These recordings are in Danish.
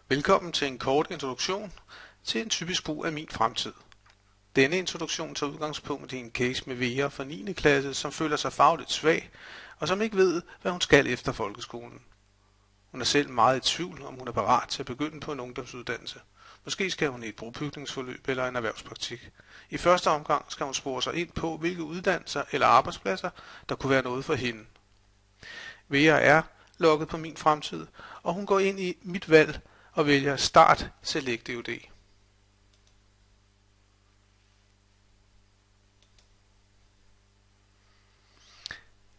Velkommen til en kort introduktion til en typisk brug af min fremtid. Denne introduktion tager udgangspunkt i en case med Vera fra 9. klasse, som føler sig fagligt svag, og som ikke ved, hvad hun skal efter folkeskolen. Hun er selv meget i tvivl, om hun er parat til at begynde på en ungdomsuddannelse. Måske skal hun i et brobygningsforløb eller en erhvervspraktik. I første omgang skal hun spore sig ind på, hvilke uddannelser eller arbejdspladser, der kunne være noget for hende. Vera er logget på min fremtid, og hun går ind i mit valg og vælger Start Select EUD.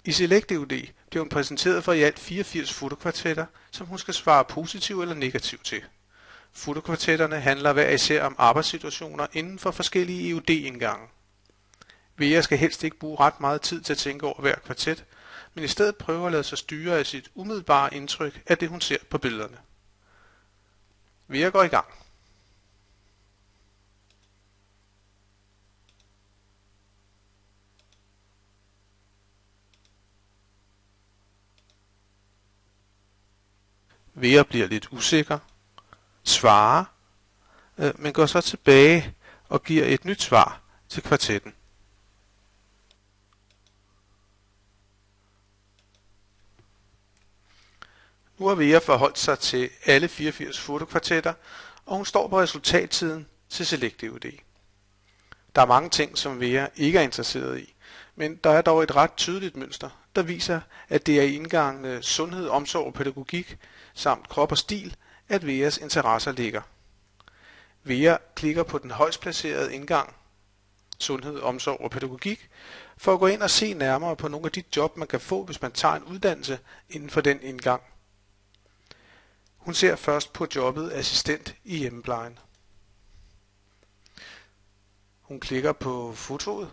I Select EUD bliver hun præsenteret for i alt 84 fotokvartetter, som hun skal svare positivt eller negativt til. Fotokvartetterne handler hver især om arbejdssituationer inden for forskellige EUD-indgange. Vera skal helst ikke bruge ret meget tid til at tænke over hver kvartet, men i stedet prøve at lade sig styre af sit umiddelbare indtryk af det, hun ser på billederne. Vera går i gang. Vera bliver lidt usikker, svarer, men går så tilbage og giver et nyt svar til kvartetten. Nu har Vera forholdt sig til alle 84 fotokvartetter, og hun står på resultattiden til Select EUD. Der er mange ting, som Vera ikke er interesseret i, men der er dog et ret tydeligt mønster, der viser, at det er i indgangene sundhed, omsorg og pædagogik samt krop og stil, at Veras interesser ligger. Vera klikker på den højst placerede indgang, sundhed, omsorg og pædagogik, for at gå ind og se nærmere på nogle af de job, man kan få, hvis man tager en uddannelse inden for den indgang. Hun ser først på jobbet assistent i hjemmeplejen. Hun klikker på fotoet,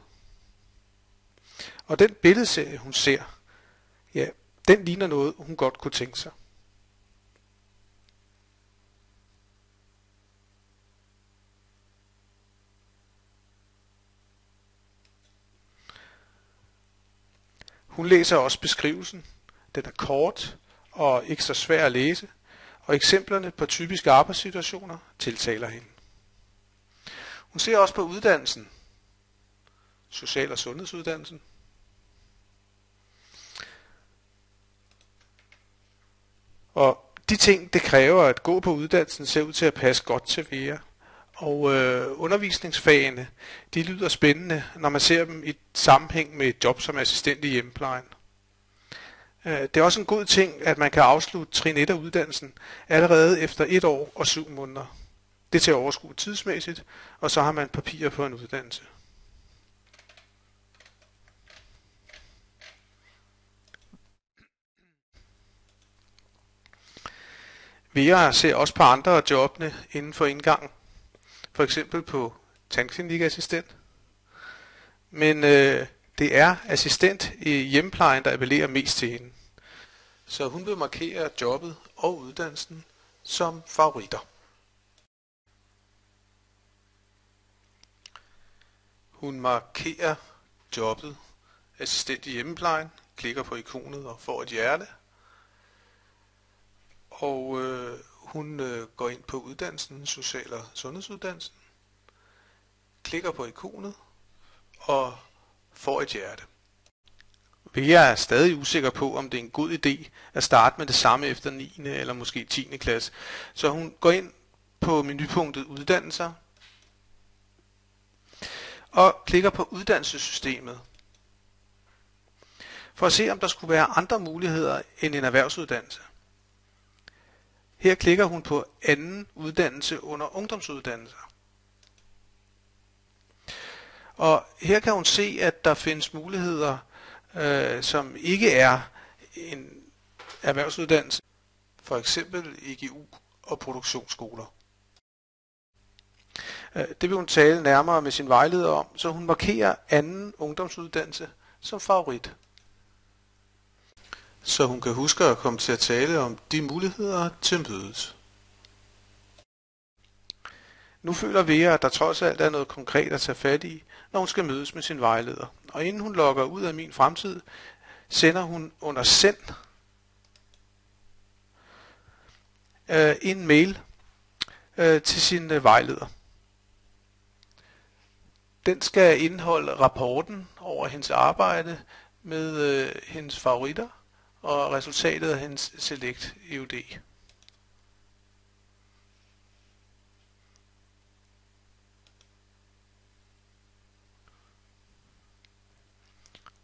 og den billedserie, hun ser, ja, den ligner noget, hun godt kunne tænke sig. Hun læser også beskrivelsen. Den er kort og ikke så svær at læse, og eksemplerne på typiske arbejdssituationer tiltaler hende. Hun ser også på uddannelsen, social- og sundhedsuddannelsen. Og de ting, det kræver at gå på uddannelsen, ser ud til at passe godt til Vera. Og undervisningsfagene, de lyder spændende, når man ser dem i sammenhæng med et job som assistent i hjemmeplejen. Det er også en god ting, at man kan afslutte trin 1 af uddannelsen allerede efter 1 år og 7 måneder. Det til at overskue tidsmæssigt, og så har man papirer på en uddannelse. Vera ser også på andre af jobbene inden for indgangen. For eksempel på tandklinikassistent. Men det er assistent i hjemmeplejen, der appellerer mest til hende. Så hun vil markere jobbet og uddannelsen som favoritter. Hun markerer jobbet assistent i hjemmeplejen, klikker på ikonet og får et hjerte. Og hun går ind på uddannelsen, social- og sundhedsuddannelsen, klikker på ikonet og får et hjerte. Vera er stadig usikker på, om det er en god idé at starte med det samme efter 9. eller måske 10. klasse. Så hun går ind på menupunktet uddannelser og klikker på uddannelsessystemet for at se, om der skulle være andre muligheder end en erhvervsuddannelse. Her klikker hun på anden uddannelse under ungdomsuddannelser. Og her kan hun se, at der findes muligheder, som ikke er en erhvervsuddannelse, for eksempel EGU og produktionsskoler. Det vil hun tale nærmere med sin vejleder om, så hun markerer anden ungdomsuddannelse som favorit. Så hun kan huske at komme til at tale om de muligheder til mødet. Nu føler Vera, at der trods alt er noget konkret at tage fat i, når hun skal mødes med sin vejleder. Og inden hun logger ud af min fremtid, sender hun under send en mail til sin vejleder. Den skal indeholde rapporten over hendes arbejde med hendes favoritter og resultatet af hendes Select EUD.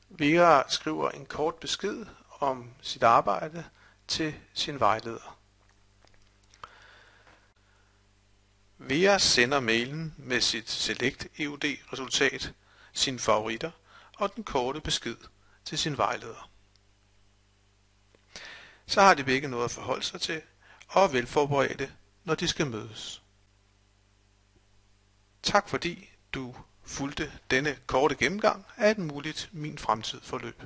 Vera skriver en kort besked om sit arbejde til sin vejleder. Vera sender mailen med sit Select EUD resultat, sine favoritter og den korte besked til sin vejleder. Så har de begge noget at forholde sig til og er velforberedte, når de skal mødes. Tak fordi du fulgte denne korte gennemgang af et muligt Min Fremtid forløb.